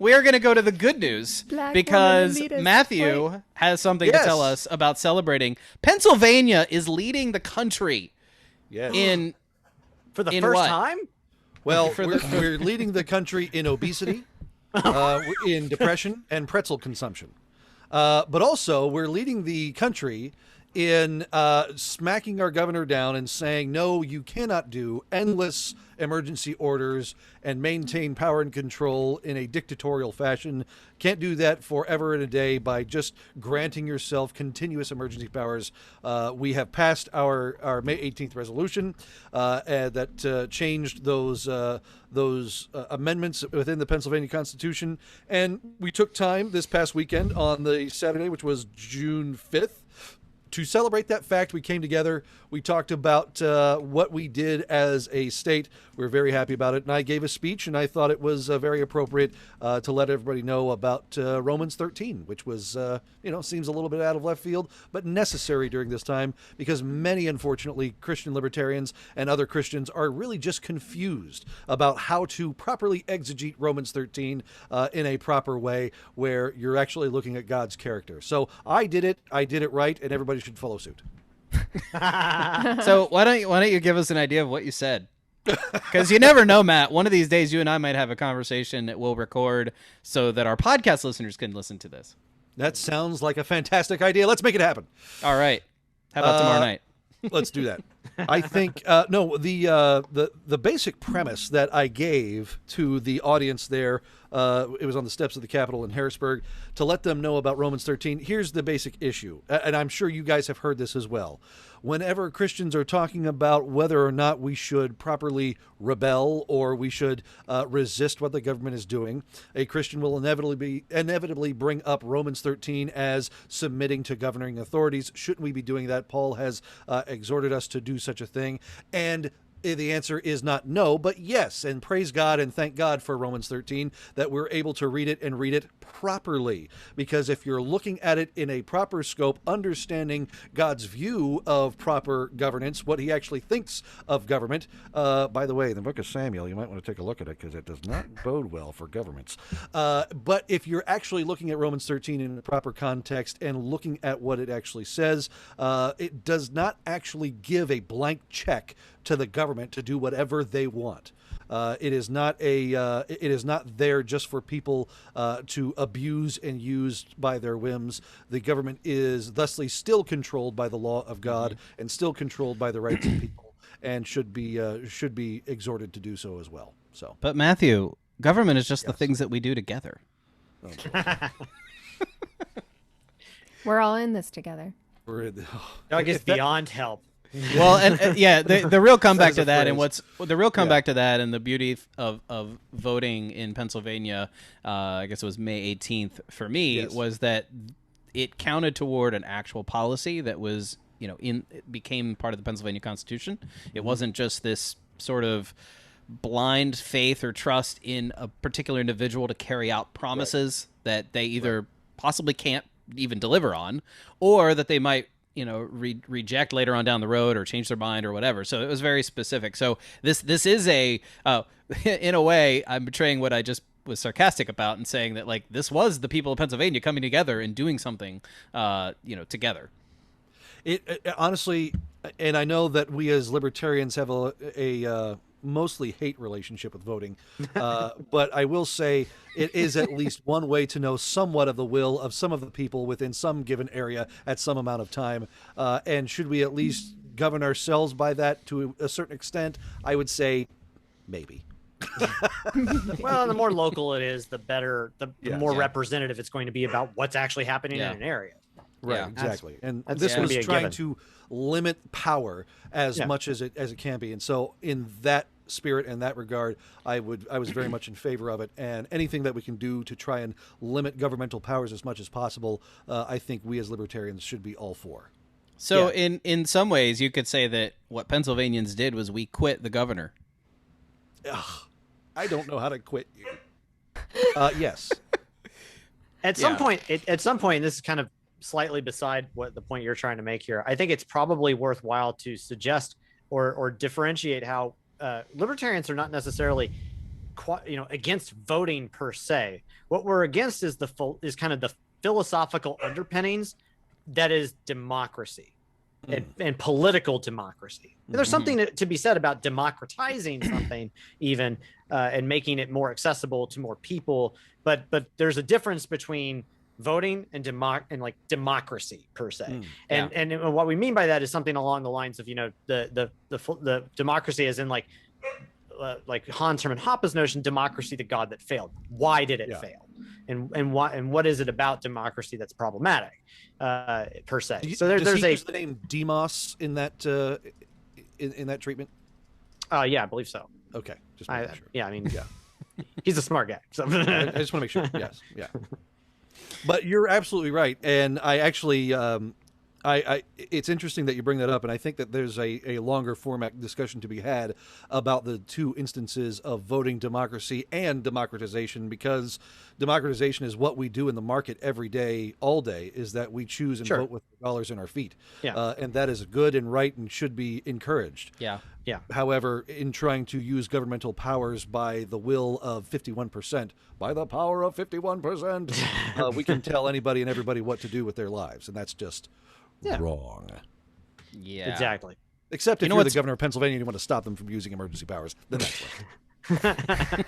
we are going to go to the good news because Matthew has something to tell us about celebrating. Pennsylvania is leading the country. Yes. For the first time? Well, we're leading the country in obesity, in depression, and pretzel consumption. But also, we're leading the country in smacking our governor down and saying, no, you cannot do endless emergency orders and maintain power and control in a dictatorial fashion. Can't do that forever and a day by just granting yourself continuous emergency powers. We have passed our May 18th resolution that changed those amendments within the Pennsylvania Constitution. And we took time this past weekend on the Saturday, which was June 5th, to celebrate that fact. We came together. We talked about what we did as a state. We were very happy about it. And I gave a speech, and I thought it was very appropriate to let everybody know about Romans 13, which was, seems a little bit out of left field, but necessary during this time because many, unfortunately, Christian libertarians and other Christians are really just confused about how to properly exegete Romans 13 in a proper way where you're actually looking at God's character. So I did it right, and everybody should follow suit. So why don't you give us an idea of what you said? Because you never know, Matt. One of these days, you and I might have a conversation that we'll record so that our podcast listeners can listen to this. That sounds like a fantastic idea. Let's make it happen. All right. How about tomorrow night? Let's do that. I think the basic premise that I gave to the audience there, it was on the steps of the Capitol in Harrisburg, to let them know about Romans 13. Here's the basic issue, and I'm sure you guys have heard this as well. Whenever Christians are talking about whether or not we should properly rebel or we should resist what the government is doing, a Christian will inevitably bring up Romans 13 as submitting to governing authorities. Shouldn't we be doing that? Paul has exhorted us to do such a thing. And the answer is not no, but yes. And praise God and thank God for Romans 13 that we're able to read it properly. Because if you're looking at it in a proper scope, understanding God's view of proper governance, what he actually thinks of government. By the way, in the book of Samuel, you might want to take a look at it because it does not bode well for governments. But if you're actually looking at Romans 13 in the proper context and looking at what it actually says, it does not actually give a blank check to the government to do whatever they want. It is not there just for people to abuse and use by their whims. The government is thusly still controlled by the law of God and still controlled by the rights of people, and should be exhorted to do so as well. So, but Matthew, government is just the things that we do together. We're all in this together. Doug is beyond help. Well, and the real comeback to that, and the beauty of voting in Pennsylvania, I guess it was May 18th for me, was that it counted toward an actual policy that was, it became part of the Pennsylvania Constitution. It wasn't just this sort of blind faith or trust in a particular individual to carry out promises that they either possibly can't even deliver on, or that they might reject later on down the road or change their mind or whatever. So it was very specific. So this is in a way, I'm betraying what I just was sarcastic about and saying that, like, this was the people of Pennsylvania coming together and doing something, together. It honestly, and I know that we as libertarians have a mostly hate relationship with voting, but I will say it is at least one way to know somewhat of the will of some of the people within some given area at some amount of time. And should we at least govern ourselves by that to a certain extent? I would say maybe. Well, the more local it is, the better, the more representative it's going to be about what's actually happening in an area. Right, exactly. And this was trying to limit power as much as it can be. And so in that spirit and that regard, I was very much in favor of it. And anything that we can do to try and limit governmental powers as much as possible, I think we as libertarians should be all for. So in some ways, you could say that what Pennsylvanians did was we quit the governor. Ugh, I don't know how to quit you. Yes. At some point, this is kind of slightly beside what the point you're trying to make here. I think it's probably worthwhile to suggest or differentiate how libertarians are not necessarily against voting per se. What we're against is kind of the philosophical underpinnings that is democracy and political democracy. And there's something to be said about democratizing something even and making it more accessible to more people. But there's a difference between voting and democracy per se. And what we mean by that is something along the lines of, the democracy as in like Hans Hermann Hoppe's notion, democracy, the god that failed. Why did it fail? And what is it about democracy that's problematic per se? So there's the name Demos in that in that treatment. Yeah, I believe so. Okay, just sure. Yeah, I mean, he's a smart guy. So. I just want to make sure. Yes, yeah. But you're absolutely right, and I actually, it's interesting that you bring that up, and I think that there's a longer format discussion to be had about the two instances of voting democracy and democratization, because democratization is what we do in the market every day, all day, is that we choose and vote with the dollars in our feet. And that is good and right and should be encouraged. Yeah. However, in trying to use governmental powers by the will of 51%, by the power of 51%, we can tell anybody and everybody what to do with their lives, and that's just wrong. Yeah, exactly. Except if you're the governor of Pennsylvania and you want to stop them from using emergency powers, then that's right.